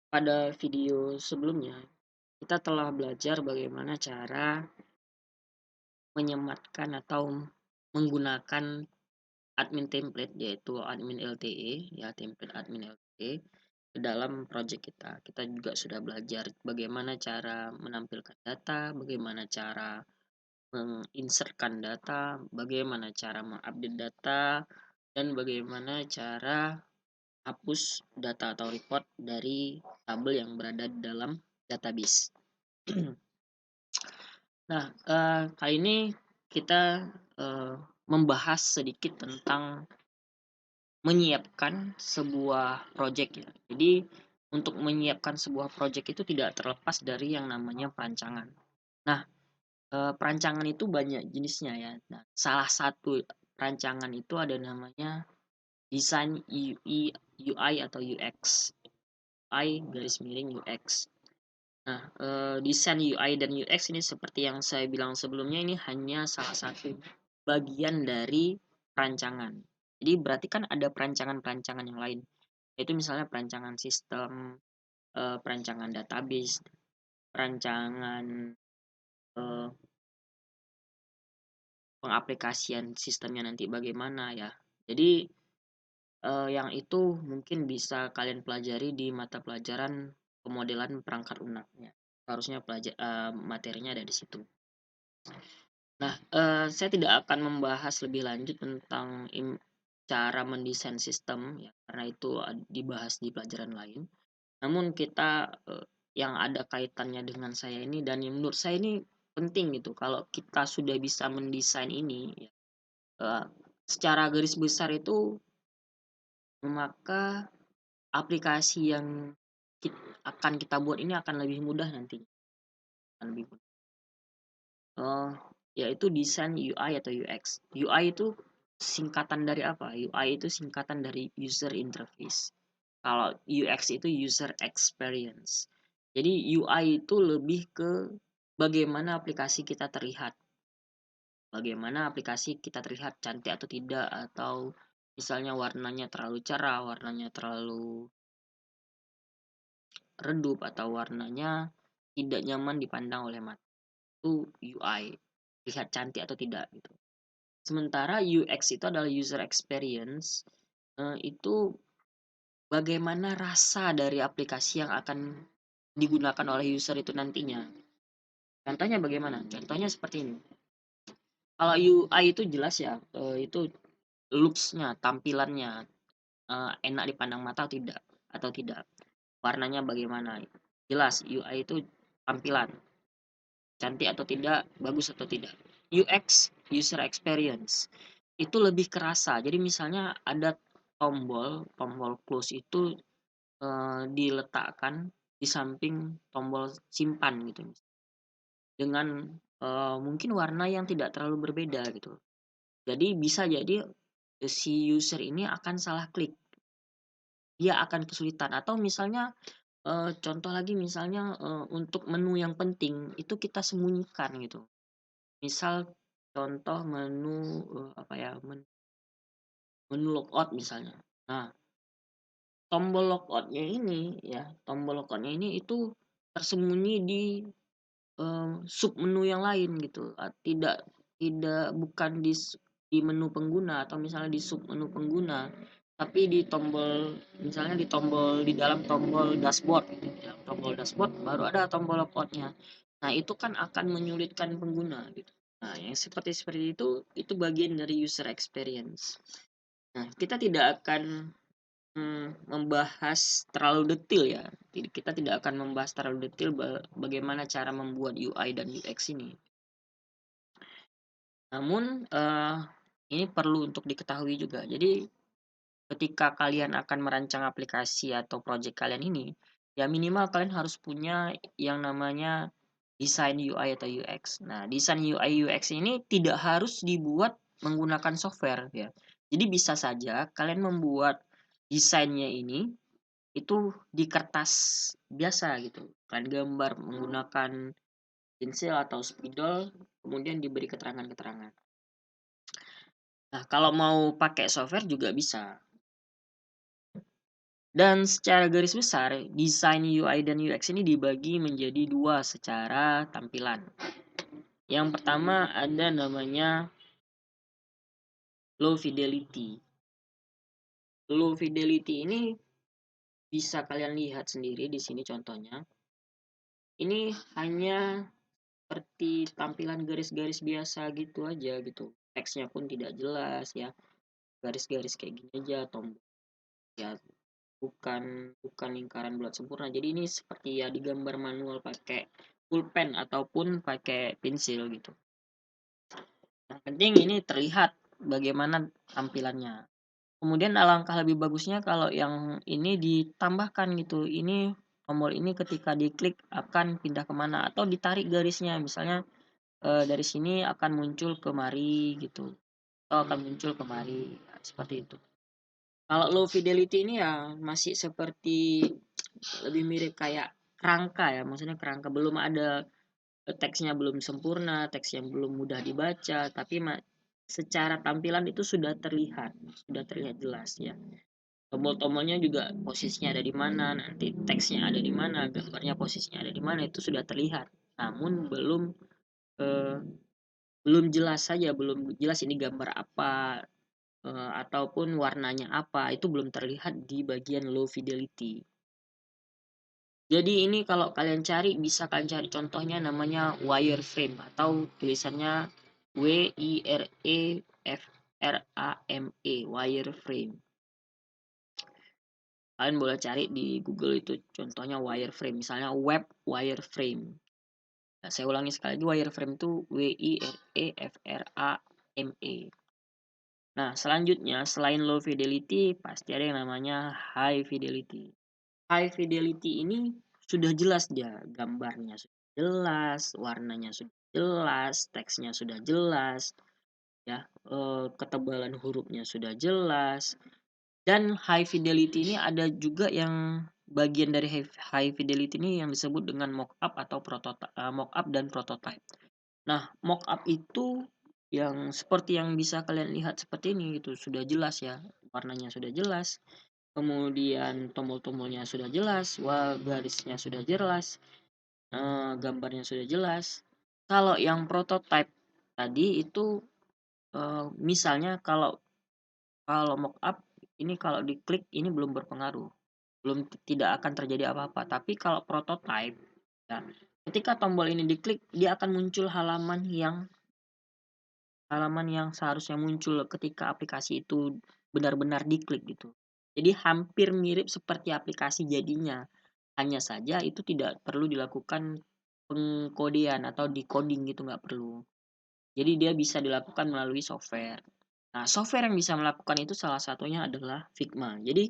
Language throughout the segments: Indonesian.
Pada video sebelumnya, kita telah belajar bagaimana cara menyematkan atau menggunakan admin template, yaitu admin LTE, ya template admin LTE ke dalam project kita. Kita juga sudah belajar bagaimana cara menampilkan data, bagaimana cara menginsertkan data, bagaimana cara mengupdate data, dan bagaimana cara hapus data atau report dari tabel yang berada di dalam database. Nah, kali ini kita membahas sedikit tentang menyiapkan sebuah project ya. Jadi untuk menyiapkan sebuah project itu tidak terlepas dari yang namanya perancangan. Nah, perancangan itu banyak jenisnya ya. Nah, salah satu perancangan itu ada namanya desain UI atau UX. UI garis miring UX. Nah, desain UI dan UX ini seperti yang saya bilang sebelumnya, ini hanya salah satu bagian dari perancangan. Jadi berarti kan ada perancangan-perancangan yang lain, yaitu misalnya perancangan sistem, perancangan database, perancangan eh, pengaplikasian sistemnya nanti bagaimana ya. Jadi yang itu mungkin bisa kalian pelajari di mata pelajaran pemodelan perangkat lunak ya. Harusnya materinya ada di situ. Nah, saya tidak akan membahas lebih lanjut tentang cara mendesain sistem ya, karena itu dibahas di pelajaran lain. Namun kita, yang ada kaitannya dengan saya ini dan yang menurut saya ini penting gitu, kalau kita sudah bisa mendesain ini ya, eee, secara garis besar itu, maka aplikasi yang akan kita buat ini akan lebih mudah nanti, akan lebih mudah. Yaitu desain UI atau UX. UI itu singkatan dari apa? UI itu singkatan dari user interface. Kalau UX itu user experience. Jadi UI itu lebih ke bagaimana aplikasi kita terlihat. Bagaimana aplikasi kita terlihat cantik atau tidak, atau misalnya warnanya terlalu cerah, warnanya terlalu redup, atau warnanya tidak nyaman dipandang oleh mata. Itu UI, lihat cantik atau tidak gitu. Sementara UX itu adalah user experience, itu bagaimana rasa dari aplikasi yang akan digunakan oleh user itu nantinya. Contohnya bagaimana? Contohnya seperti ini. Kalau UI itu jelas ya, itu looks-nya, tampilannya, enak dipandang mata atau tidak. Warnanya bagaimana? Jelas UI itu tampilan, cantik atau tidak, bagus atau tidak. UX, user experience, itu lebih kerasa. Jadi misalnya ada tombol close itu diletakkan di samping tombol simpan gitu, dengan mungkin warna yang tidak terlalu berbeda gitu. Jadi bisa jadi si user ini akan salah klik, dia akan kesulitan, atau misalnya contoh lagi misalnya untuk menu yang penting itu kita sembunyikan gitu. Misal contoh menu, apa ya, menu logout misalnya. Nah, tombol logout-nya ini ya, tombol logout-nya ini itu tersembunyi di sub menu yang lain gitu, tidak tidak bukan di menu pengguna, atau misalnya di sub menu pengguna, tapi di tombol, misalnya di tombol, di dalam tombol dashboard gitu, di dalam tombol dashboard baru ada tombol logout-nya. Nah, itu kan akan menyulitkan pengguna gitu. Nah, yang seperti seperti itu bagian dari user experience. Nah, kita tidak akan membahas terlalu detail ya. Kita tidak akan membahas terlalu detail bagaimana cara membuat UI dan UX ini. Namun, ini perlu untuk diketahui juga. Jadi ketika kalian akan merancang aplikasi atau project kalian ini, ya minimal kalian harus punya yang namanya desain UI atau UX. Nah, desain UI UX ini tidak harus dibuat menggunakan software ya. Jadi bisa saja kalian membuat desainnya ini itu di kertas biasa gitu. Kalian gambar menggunakan pensil atau spidol, kemudian diberi keterangan-keterangan. Nah, kalau mau pakai software juga bisa. Dan secara garis besar, desain UI dan UX ini dibagi menjadi dua secara tampilan. Yang pertama ada namanya low fidelity. Low fidelity ini bisa kalian lihat sendiri di sini contohnya. Ini hanya seperti tampilan garis-garis biasa gitu aja gitu. Teksnya pun tidak jelas ya. Garis-garis kayak gini aja, tombol ya, bukan bukan lingkaran bulat sempurna. Jadi ini seperti ya digambar manual pakai pulpen ataupun pakai pensil gitu. Yang penting ini terlihat bagaimana tampilannya. Kemudian alangkah lebih bagusnya kalau yang ini ditambahkan gitu. Ini tombol ini ketika diklik akan pindah kemana atau ditarik garisnya. Misalnya dari sini akan muncul kemari gitu. Atau akan muncul kemari. Seperti itu. Kalau low fidelity ini ya masih seperti lebih mirip kayak kerangka ya. Maksudnya kerangka belum ada teksnya belum sempurna, teks yang belum mudah dibaca, tapi secara tampilan itu sudah terlihat jelas ya. Tombol-tombolnya juga posisinya ada di mana, nanti teksnya ada di mana, gambarnya posisinya ada di mana itu sudah terlihat. Namun eh, belum jelas saja, belum jelas ini gambar apa ataupun warnanya apa, itu belum terlihat di bagian low fidelity. Jadi ini kalau kalian cari bisa kalian cari contohnya namanya wireframe atau tulisannya WIREFRAME wireframe. Kalian boleh cari di Google itu contohnya wireframe, misalnya web wireframe. Nah, saya ulangi sekali lagi wireframe itu WIREFRAME. Nah, selanjutnya selain low fidelity pasti ada yang namanya high fidelity. High fidelity ini sudah jelas dia, gambarnya sudah jelas, warnanya sudah jelas, teksnya sudah jelas, ya, ketebalan hurufnya sudah jelas. Dan high fidelity ini ada juga yang bagian dari high fidelity ini yang disebut dengan mockup atau mockup dan prototype. Nah, mockup itu yang seperti yang bisa kalian lihat seperti ini itu sudah jelas ya, warnanya sudah jelas, kemudian tombol-tombolnya sudah jelas, garisnya sudah jelas, gambarnya sudah jelas. Kalau yang prototype tadi itu misalnya kalau kalau mockup ini kalau diklik ini belum berpengaruh, belum tidak akan terjadi apa-apa. Tapi kalau prototype, ya, ketika tombol ini diklik dia akan muncul halaman yang seharusnya muncul ketika aplikasi itu benar-benar diklik gitu. Jadi hampir mirip seperti aplikasi jadinya. Hanya saja itu tidak perlu dilakukan pengkodean atau decoding gitu, nggak perlu. Jadi dia bisa dilakukan melalui software. Nah, software yang bisa melakukan itu salah satunya adalah Figma. Jadi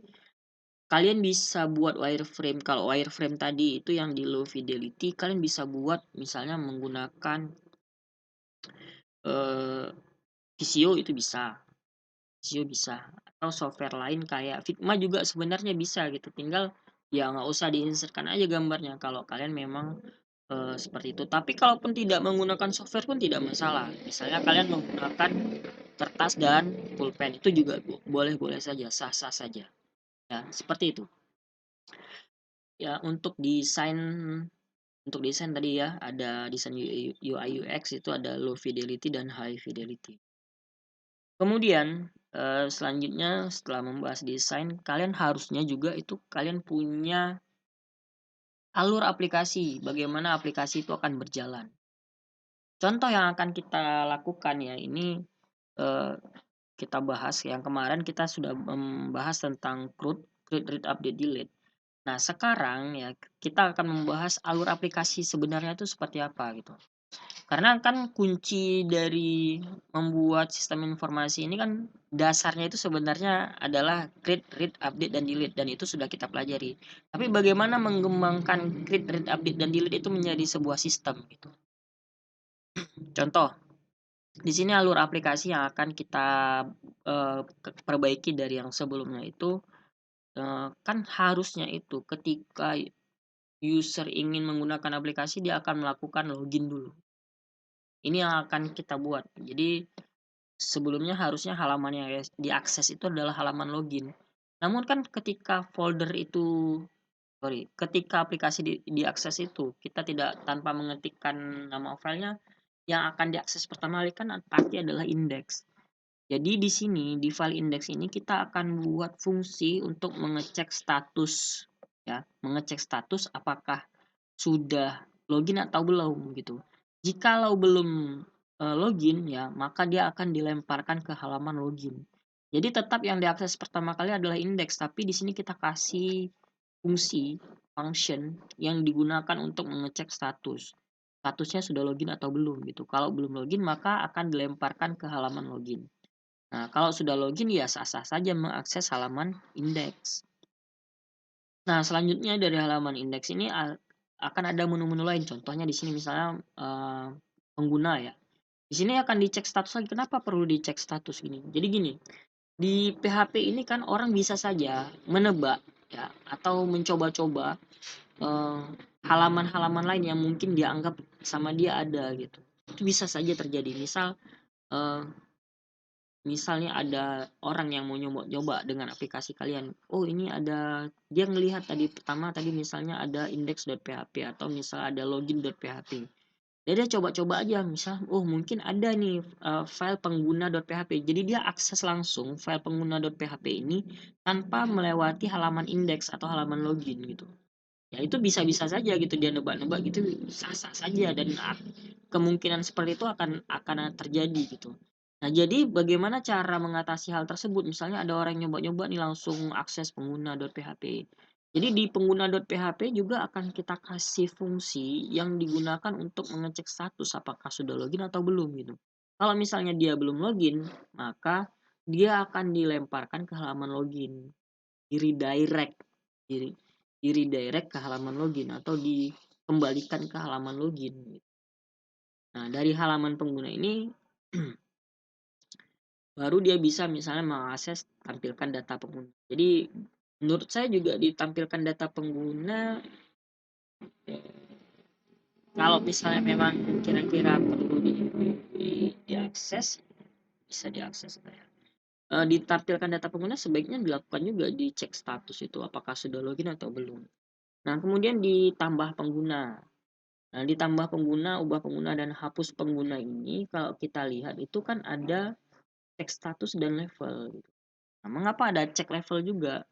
kalian bisa buat wireframe. Kalau wireframe tadi itu yang di low fidelity, kalian bisa buat misalnya menggunakan eh, Visio itu bisa. Visio bisa. Atau software lain kayak Figma juga sebenarnya bisa gitu. Tinggal ya nggak usah diinsertkan aja gambarnya kalau kalian memang seperti itu. Tapi kalaupun tidak menggunakan software pun tidak masalah. Misalnya kalian menggunakan kertas dan pulpen itu juga boleh-boleh saja, sah-sah saja. Ya, seperti itu. Ya, untuk desain tadi ya ada desain UI UX itu ada low fidelity dan high fidelity. Kemudian selanjutnya setelah membahas desain, kalian harusnya juga itu kalian punya alur aplikasi, bagaimana aplikasi itu akan berjalan. Contoh yang akan kita lakukan ya ini eh, kita bahas yang kemarin kita sudah membahas tentang CRUD, read, update, delete. Nah, sekarang ya kita akan membahas alur aplikasi sebenarnya itu seperti apa gitu. Karena kan kunci dari membuat sistem informasi ini kan dasarnya itu sebenarnya adalah create, read, update, dan delete, dan itu sudah kita pelajari. Tapi bagaimana mengembangkan create, read, update, dan delete itu menjadi sebuah sistem gitu. Contoh, di sini alur aplikasi yang akan kita perbaiki dari yang sebelumnya itu kan harusnya itu ketika user ingin menggunakan aplikasi dia akan melakukan login dulu. Ini yang akan kita buat. Jadi sebelumnya harusnya halaman yang diakses itu adalah halaman login. Namun kan ketika aplikasi diakses itu, kita tidak tanpa mengetikkan nama filenya, yang akan diakses pertama kali kan pasti adalah indeks. Jadi di sini, di file index ini kita akan buat fungsi untuk mengecek status, ya, mengecek status apakah sudah login atau belum gitu. Jikalau belum login ya, maka dia akan dilemparkan ke halaman login. Jadi tetap yang diakses pertama kali adalah indeks, tapi di sini kita kasih fungsi function yang digunakan untuk mengecek status. Statusnya sudah login atau belum gitu. Kalau belum login maka akan dilemparkan ke halaman login. Nah, kalau sudah login ya sah-sah saja mengakses halaman indeks. Nah, selanjutnya dari halaman indeks ini akan ada menu-menu lain. Contohnya di sini misalnya pengguna ya. Di sini akan dicek status lagi. Kenapa perlu dicek status ini? Jadi gini, di PHP ini kan orang bisa saja menebak ya atau mencoba-coba eh, halaman-halaman lain yang mungkin dianggap sama dia ada gitu. Itu bisa saja terjadi. Eh, Misalnya ada orang yang mau nyoba-nyoba dengan aplikasi kalian. Oh, ini ada dia ngelihat tadi misalnya ada index.php atau misal ada login.php. Dia coba-coba aja misal, oh mungkin ada nih file pengguna.php. Jadi dia akses langsung file pengguna.php ini tanpa melewati halaman index atau halaman login gitu. Ya itu bisa-bisa saja gitu dia nebak-nebak gitu, sah-sah saja dan kemungkinan seperti itu akan terjadi gitu. Nah, jadi bagaimana cara mengatasi hal tersebut? Misalnya ada orang nyoba-nyoba nih langsung akses pengguna.php. Jadi di pengguna.php juga akan kita kasih fungsi yang digunakan untuk mengecek status apakah sudah login atau belum gitu. Kalau misalnya dia belum login, maka dia akan dilemparkan ke halaman login, di redirect. Di di-redirect ke halaman login atau dikembalikan ke halaman login. Nah, dari halaman pengguna ini baru dia bisa misalnya mengakses tampilkan data pengguna. Jadi menurut saya juga ditampilkan data pengguna kalau misalnya memang kira-kira perlu diakses bisa diakses ya. Ditampilkan data pengguna sebaiknya dilakukan juga dicek status itu apakah sudah login atau belum. Nah, kemudian ditambah pengguna. Nah, ditambah pengguna, ubah pengguna, dan hapus pengguna ini kalau kita lihat itu kan ada cek status dan level gitu. Nah, mengapa ada cek level juga?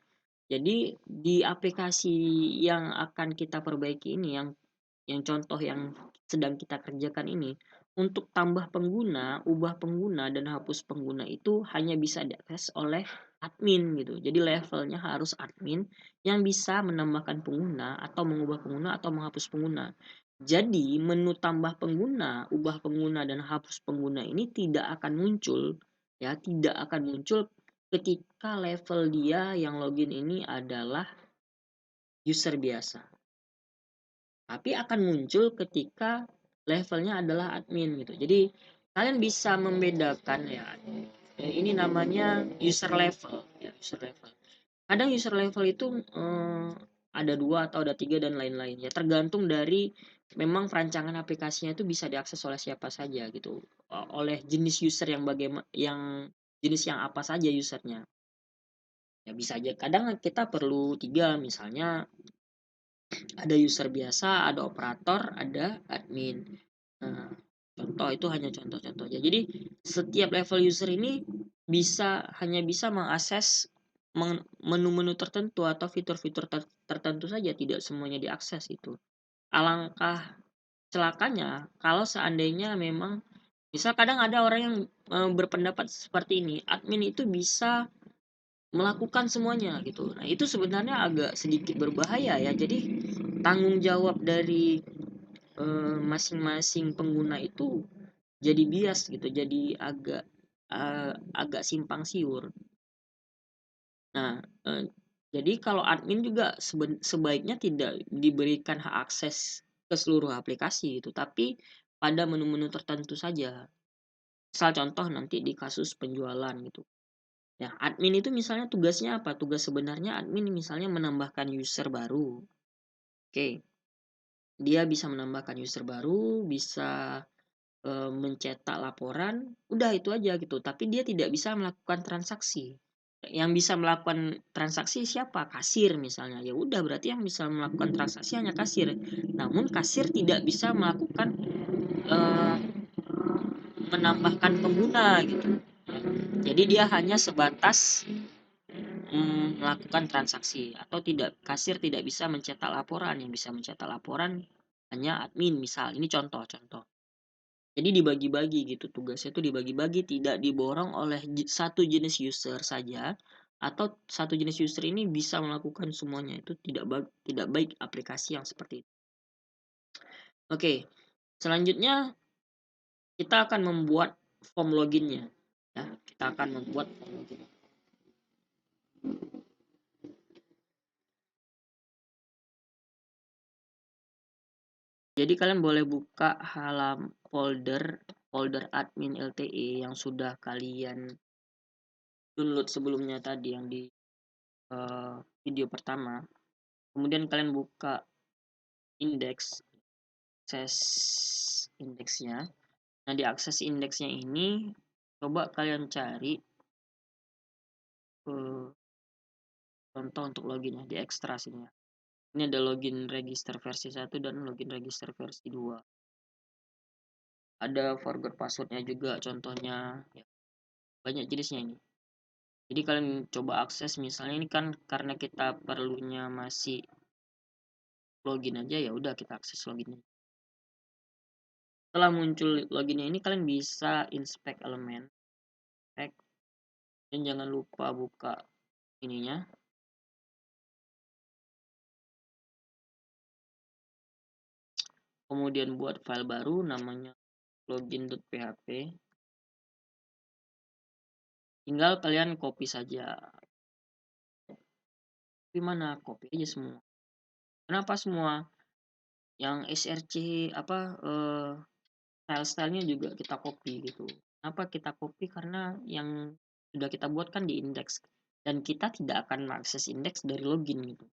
Jadi di aplikasi yang akan kita perbaiki ini yang contoh yang sedang kita kerjakan ini, untuk tambah pengguna, ubah pengguna, dan hapus pengguna itu hanya bisa diakses oleh admin gitu. Jadi levelnya harus admin yang bisa menambahkan pengguna atau mengubah pengguna atau menghapus pengguna. Jadi menu tambah pengguna, ubah pengguna, dan hapus pengguna ini tidak akan muncul ya, tidak akan muncul ketika level dia yang login ini adalah user biasa. Tapi akan muncul ketika levelnya adalah admin gitu. Jadi kalian bisa membedakan ya. Ini namanya user level ya, user level. Kadang user level itu ada 2 atau ada 3 dan lain-lain ya. Tergantung dari memang perancangan aplikasinya itu bisa diakses oleh siapa saja gitu. Oleh jenis user yang jenis yang apa saja usernya. Ya bisa aja. Kadang kita perlu 3 misalnya ada user biasa, ada operator, ada admin. Nah, contoh itu hanya contoh-contoh aja. Jadi setiap level user ini hanya bisa mengakses menu-menu tertentu atau fitur-fitur tertentu saja, tidak semuanya diakses itu. Alangkah celakanya kalau seandainya memang bisa kadang ada orang yang berpendapat seperti ini, admin itu bisa melakukan semuanya gitu. Nah, itu sebenarnya agak sedikit berbahaya ya. Jadi tanggung jawab dari masing-masing pengguna itu jadi bias gitu, jadi agak simpang siur. Nah, jadi kalau admin juga sebaiknya tidak diberikan hak akses ke seluruh aplikasi itu, tapi pada menu-menu tertentu saja. Misal contoh nanti di kasus penjualan gitu. Ya, admin itu misalnya tugasnya apa? Tugas sebenarnya admin misalnya menambahkan user baru. Oke, dia bisa menambahkan user baru, bisa mencetak laporan, udah itu aja gitu. Tapi dia tidak bisa melakukan transaksi. Yang bisa melakukan transaksi siapa? Kasir misalnya. Ya udah, berarti yang bisa melakukan transaksi hanya kasir. Namun kasir tidak bisa melakukan menambahkan pengguna gitu. Jadi dia hanya sebatas melakukan transaksi, atau tidak, kasir tidak bisa mencetak laporan. Yang bisa mencetak laporan hanya admin misal. Ini contoh-contoh. Jadi dibagi-bagi gitu, tugasnya itu dibagi-bagi, tidak diborong oleh satu jenis user saja, atau satu jenis user ini bisa melakukan semuanya. Itu tidak baik aplikasi yang seperti itu. Oke, selanjutnya kita akan membuat form loginnya. Ya, kita akan membuat form login. Jadi kalian boleh buka folder admin LTE yang sudah kalian download sebelumnya tadi, yang di video pertama. Kemudian kalian buka indeks, akses indeksnya. Nah, di akses indeksnya ini coba kalian cari contoh untuk login ya, di ekstra sini ya. Ini ada login register versi 1 dan login register versi 2. Ada forgot passwordnya juga contohnya ya. Banyak jenisnya ini. Jadi kalian coba akses, misalnya ini kan karena kita perlunya masih login aja, ya udah kita akses loginnya. Setelah muncul loginnya ini, kalian bisa inspect elemen, dan jangan lupa buka ininya. Kemudian buat file baru namanya login.php. Tinggal kalian copy saja. Di mana? Copy aja semua. Kenapa semua? Yang src style-stylenya juga kita copy gitu. Kenapa kita copy? Karena yang sudah kita buat kan di indeks, dan kita tidak akan mengakses indeks dari login gitu.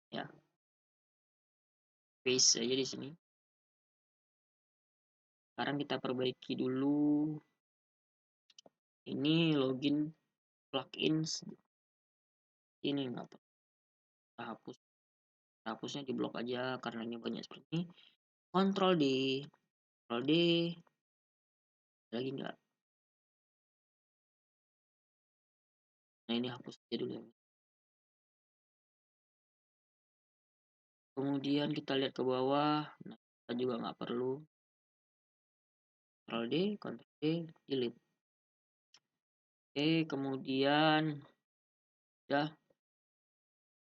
Ya. Paste aja di sini. Sekarang kita perbaiki dulu. Ini login plugins. Ini nggak apa. Kita hapus. Hapusnya di blok aja karena ini banyak seperti ini. Ctrl D. Ctrl D. Lagi enggak. Nah, ini hapus aja dulu ya. Kemudian kita lihat ke bawah. Nah, kita juga nggak perlu. Ctrl D, Ctrl D, delete. Oke, kemudian ya,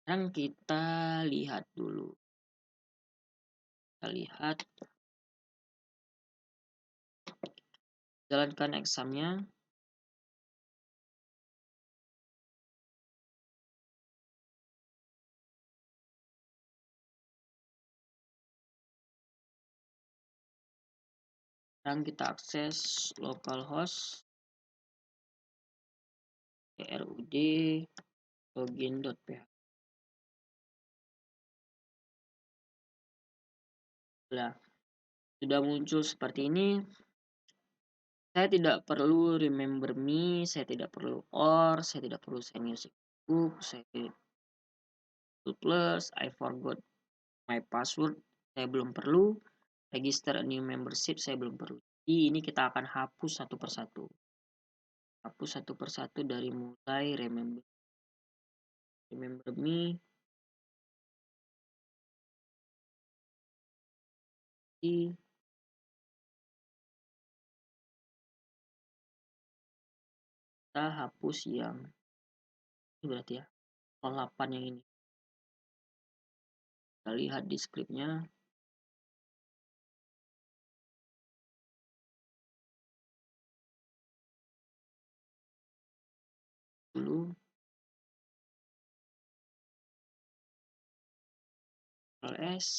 sekarang kita lihat dulu. Kita lihat, jalankan examnya. Sekarang kita akses localhost rud login.php. Nah, sudah muncul seperti ini. Saya tidak perlu remember me, saya tidak perlu saya tidak perlu send music book, saya plus, I forgot my password, saya belum perlu. Register a new membership, saya belum perlu. Jadi ini kita akan hapus satu persatu. Hapus satu persatu dari mulai remember me. Kita hapus yang ini berarti ya, 08 yang ini. Kita lihat di scriptnya. Dulu ls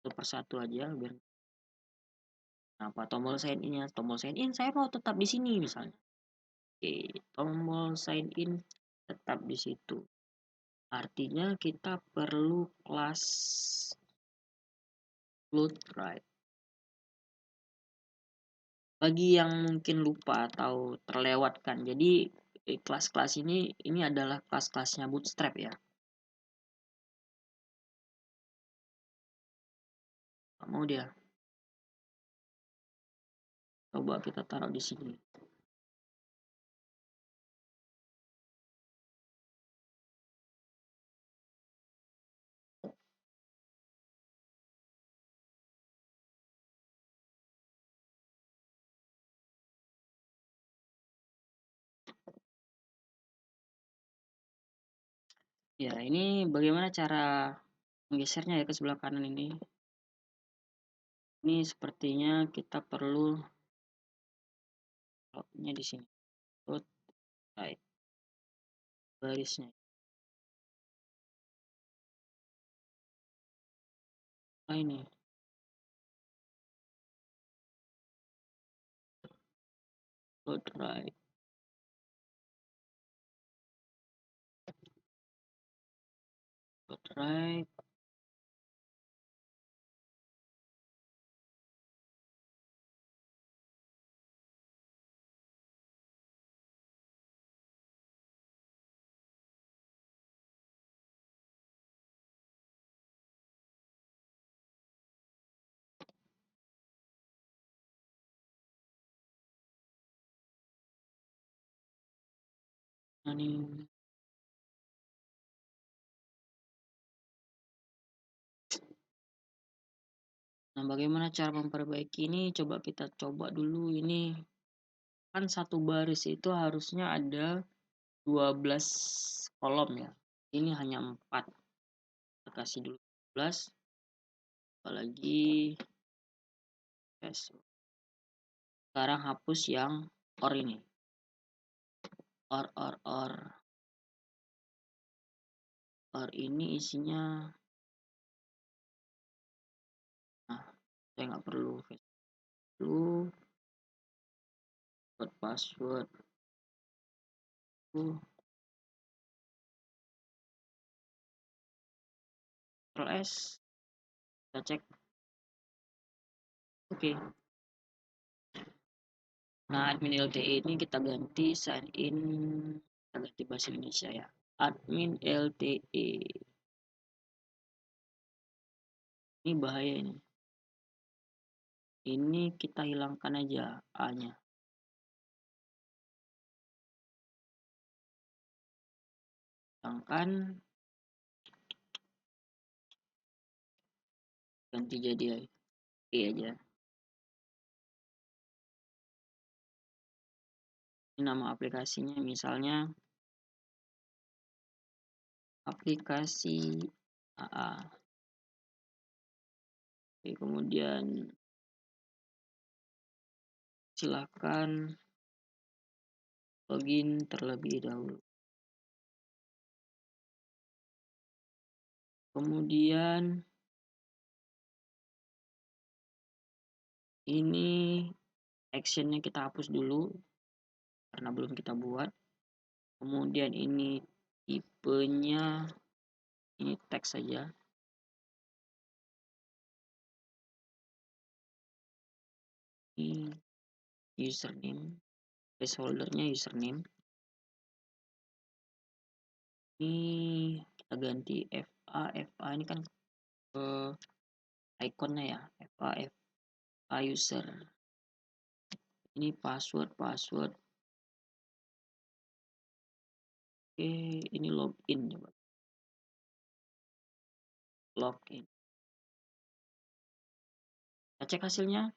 satu persatu aja biar. Apa tombol sign in ya? Tombol sign in saya mau tetap di sini misalnya. Oke, tombol sign in tetap di situ. Artinya kita perlu kelas load right. Bagi yang mungkin lupa atau terlewatkan, jadi kelas-kelas ini adalah kelas-kelasnya Bootstrap ya. Nggak mau dia. Coba kita taruh di sini. Ya, ini bagaimana cara menggesernya ya ke sebelah kanan ini. Ini sepertinya kita perlu taruhnya di sini. Put right barisnya. Ini put right. Put right. Ini. Nah, bagaimana cara memperbaiki ini? Coba kita coba dulu ini. Kan satu baris itu harusnya ada 12 kolom ya. Ini hanya 4. Kita kasih dulu 12. Apalagi sekarang hapus yang or ini. Or ini isinya. Nah, saya nggak perlu dulu password Ctrl S, kita cek. Oke. Nah, admin LTE ini kita ganti sign in, kita ganti bahasa Indonesia ya. Admin LTE. Ini bahaya ini. Ini kita hilangkan aja A-nya. Hilangkan. Ganti jadi E aja. Ini nama aplikasinya misalnya aplikasi AA. Oke, kemudian silakan login terlebih dahulu. Kemudian ini actionnya kita hapus dulu karena belum kita buat. Kemudian ini tipenya, ini teks saja. Ini username, placeholdernya username. Ini kita ganti FA ini kan ikonnya ya, FA user. Ini password. Oke, ini login coba. Login. Kita cek hasilnya.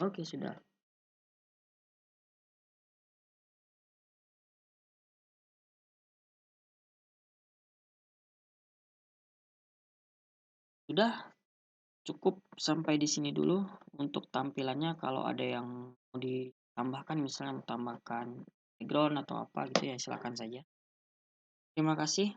Oke, sudah. Sudah cukup sampai di sini dulu untuk tampilannya. Kalau ada yang mau ditambahkan, misalnya mau tambahkan background atau apa gitu ya, silakan saja. Terima kasih.